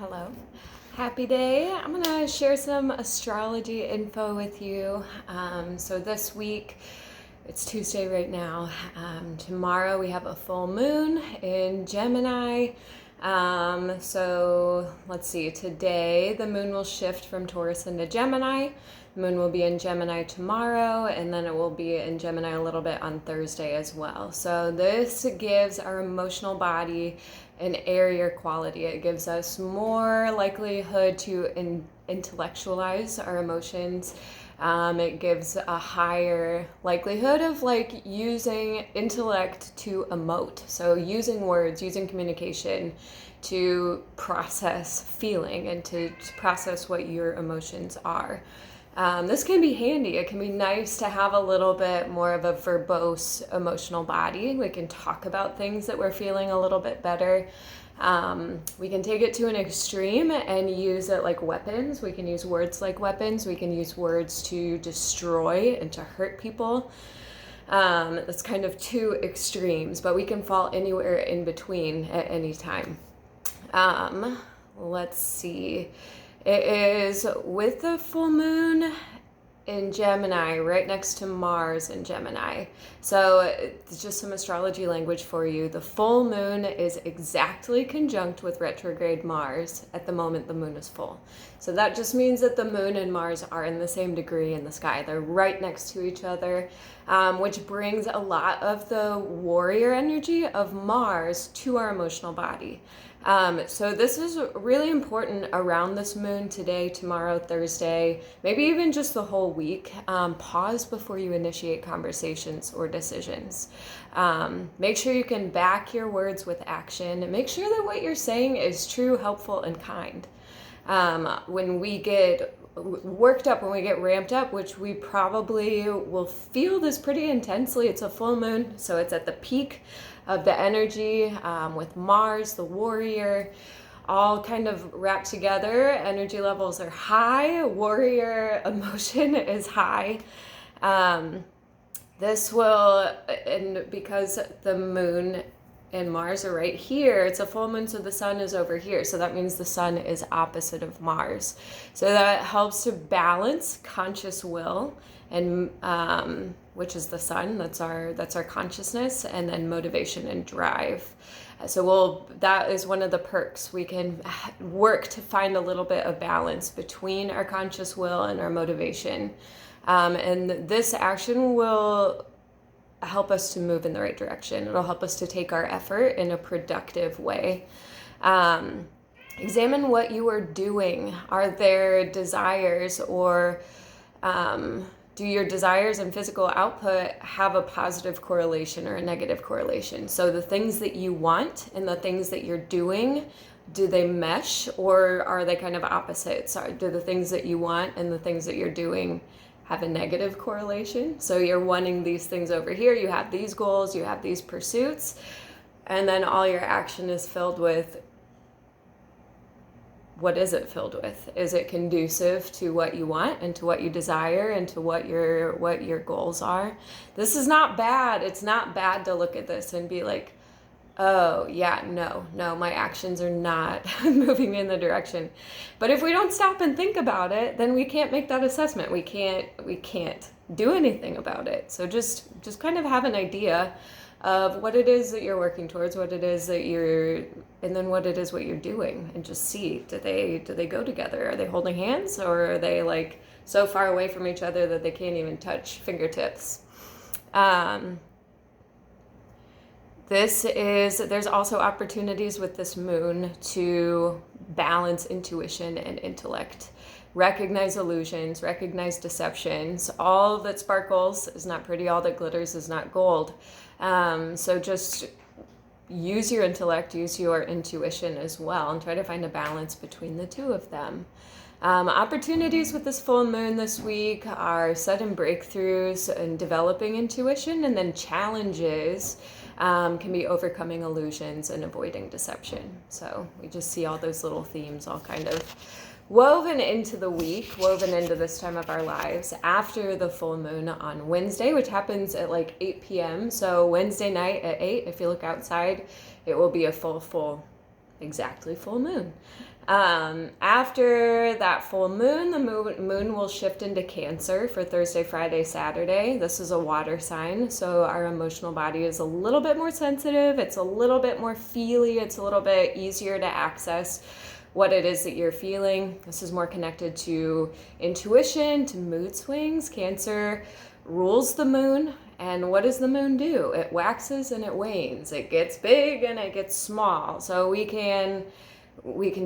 Hello. Happy day. I'm going to share some astrology info with you. So this week, it's Tuesday right now. Tomorrow we have a full moon in Gemini. So let's see, today the moon will shift from Taurus into Gemini. The moon will be in Gemini tomorrow, and then it will be in Gemini a little bit on Thursday as well. So this gives our emotional body an airier quality. It gives us more likelihood to intellectualize our emotions. It gives a higher likelihood of using intellect to emote. So using words, using communication to process feeling and to process what your emotions are. This can be handy. It can be nice to have a little bit more of a verbose emotional body. We can talk about things that we're feeling a little bit better. We can take it to an extreme and use it like weapons. We can use words like weapons. We can use words to destroy and to hurt people. That's kind of two extremes, but we can fall anywhere in between at any time. Let's see. It is with the full moon in Gemini, right next to Mars in Gemini. So it's just some astrology language for you. The full moon is exactly conjunct with retrograde Mars at the moment the moon is full. So that just means that the moon and Mars are in the same degree in the sky. They're right next to each other, which brings a lot of the warrior energy of Mars to our emotional body. So this is really important around this moon today, tomorrow, Thursday, maybe even just the whole week. Pause before you initiate conversations or decisions. Make sure you can back your words with action. Make sure that what you're saying is true, helpful, and kind. When we get worked up, when we get ramped up, which we probably will feel this pretty intensely, it's a full moon, so it's at the peak of the energy with Mars, the warrior, all kind of wrapped together. Energy levels are high, warrior emotion is high. This will, and because the moon and Mars are right here, it's a full moon, so the sun is over here. So that means the sun is opposite of Mars. So that helps to balance conscious will, and which is the sun, that's our consciousness, and then motivation and drive. So that is one of the perks. We can work to find a little bit of balance between our conscious will and our motivation. And this action will help us to move in the right direction. It'll help us to take our effort in a productive way. Examine what you are doing. Are there desires, or do your desires and physical output have a positive correlation or a negative correlation? So the things that you want and the things that you're doing, do they mesh, or are they kind of opposites? Do the things that you want and the things that you're doing have a negative correlation? So you're wanting these things over here, you have these goals, you have these pursuits, and then all your action is filled with, what is it filled with? Is it conducive to what you want and to what you desire and to what your goals are? This is not bad. It's not bad to look at this and be like, oh yeah, no, my actions are not moving in the direction. But if we don't stop and think about it, then we can't make that assessment. We can't do anything about it. So just kind of have an idea of what it is that you're working towards, what it is that and then what it is what you're doing, and just see, do they go together? Are they holding hands, or are they like so far away from each other that they can't even touch fingertips? There's also opportunities with this moon to balance intuition and intellect. Recognize illusions, recognize deceptions. All that sparkles is not pretty, all that glitters is not gold. So just use your intellect, use your intuition as well, and try to find a balance between the two of them. Opportunities with this full moon this week are sudden breakthroughs and developing intuition, and then challenges can be overcoming illusions and avoiding deception. So we just see all those little themes all kind of woven into the week, woven into this time of our lives after the full moon on Wednesday, which happens at like 8 p.m. So Wednesday night at 8, if you look outside, it will be a exactly full moon. After that full moon, the moon will shift into Cancer for Thursday, Friday, Saturday. This is a water sign, so our emotional body is a little bit more sensitive. It's a little bit more feely. It's a little bit easier to access what it is that you're feeling. This is more connected to intuition, to mood swings. Cancer rules the moon. And what does the moon do? It waxes and it wanes. It gets big and it gets small. So we can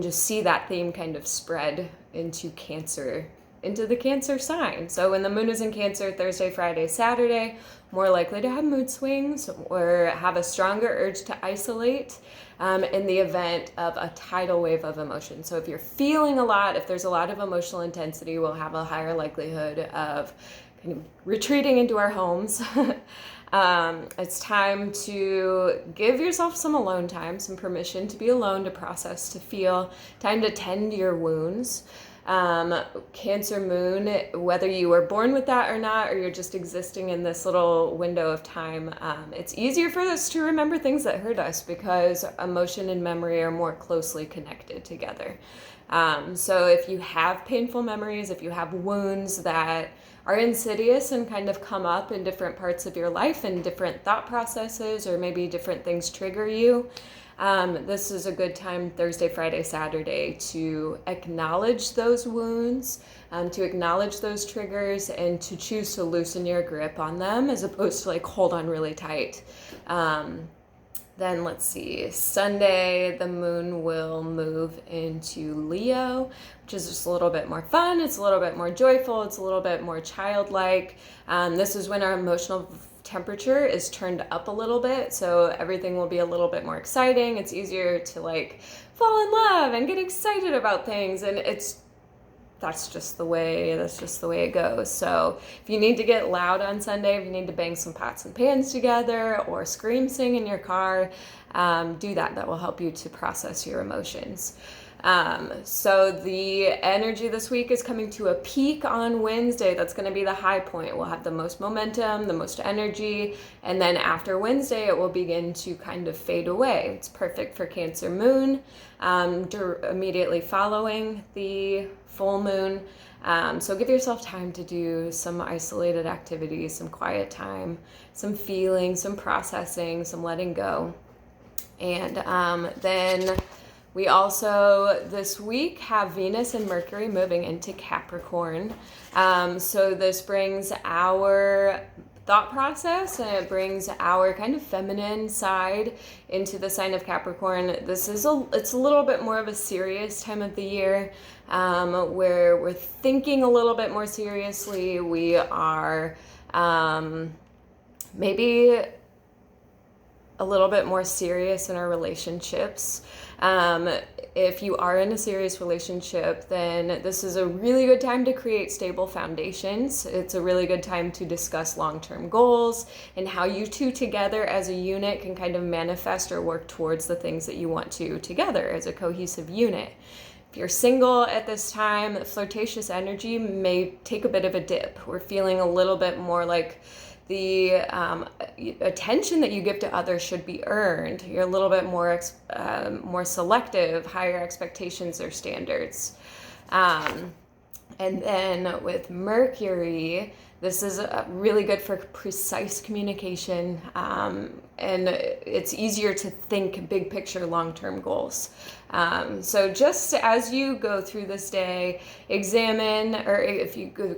just see that theme kind of spread into Cancer, into the Cancer sign. So when the moon is in Cancer, Thursday, Friday, Saturday, more likely to have mood swings or have a stronger urge to isolate in the event of a tidal wave of emotion. So if you're feeling a lot, if there's a lot of emotional intensity, we'll have a higher likelihood of kind of retreating into our homes. It's time to give yourself some alone time, some permission to be alone, to process, to feel, time to tend your wounds. Cancer moon, whether you were born with that or not, or you're just existing in this little window of time, it's easier for us to remember things that hurt us because emotion and memory are more closely connected together. So if you have painful memories, if you have wounds that are insidious and kind of come up in different parts of your life and different thought processes, or maybe different things trigger you, this is a good time, Thursday, Friday, Saturday, to acknowledge those wounds, to acknowledge those triggers, and to choose to loosen your grip on them as opposed to like hold on really tight. Then let's see, Sunday, the moon will move into Leo, which is just a little bit more fun. It's a little bit more joyful. It's a little bit more childlike. This is when our emotional temperature is turned up a little bit. So everything will be a little bit more exciting. It's easier to like fall in love and get excited about things. And that's just the way it goes. So if you need to get loud on Sunday, if you need to bang some pots and pans together or scream sing in your car, do that. That will help you to process your emotions. So the energy this week is coming to a peak on Wednesday. That's going to be the high point. We'll have the most momentum, the most energy, and then after Wednesday, it will begin to kind of fade away. It's perfect for Cancer moon, immediately following the full moon. So give yourself time to do some isolated activities, some quiet time, some feeling, some processing, some letting go. And then we also, this week, have Venus and Mercury moving into Capricorn. So this brings our thought process and it brings our kind of feminine side into the sign of Capricorn. It's a little bit more of a serious time of the year, where we're thinking a little bit more seriously. We are maybe a little bit more serious in our relationships. If you are in a serious relationship, then this is a really good time to create stable foundations. It's a really good time to discuss long-term goals and how you two together as a unit can kind of manifest or work towards the things that you want to together as a cohesive unit. If you're single at this time, flirtatious energy may take a bit of a dip. We're feeling a little bit more like the attention that you give to others should be earned. You're a little bit more selective, higher expectations or standards. And then with Mercury, this is really good for precise communication, and it's easier to think big picture, long-term goals. So just as you go through this day, examine, or if you go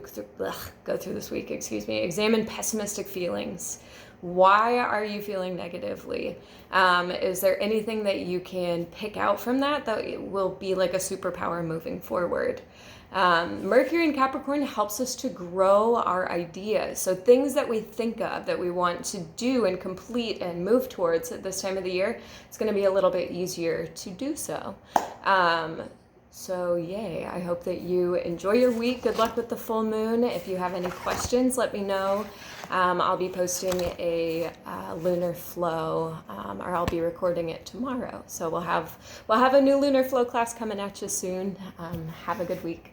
through this week, examine pessimistic feelings. Why are you feeling negatively? Is there anything that you can pick out from that will be like a superpower moving forward? Mercury in Capricorn helps us to grow our ideas. So things that we think of that we want to do and complete and move towards at this time of the year, it's going to be a little bit easier to do so. So yay, I hope that you enjoy your week. Good luck with the full moon. If you have any questions, let me know. I'll be posting a lunar flow, or I'll be recording it tomorrow. So we'll have a new lunar flow class coming at you soon. Have a good week.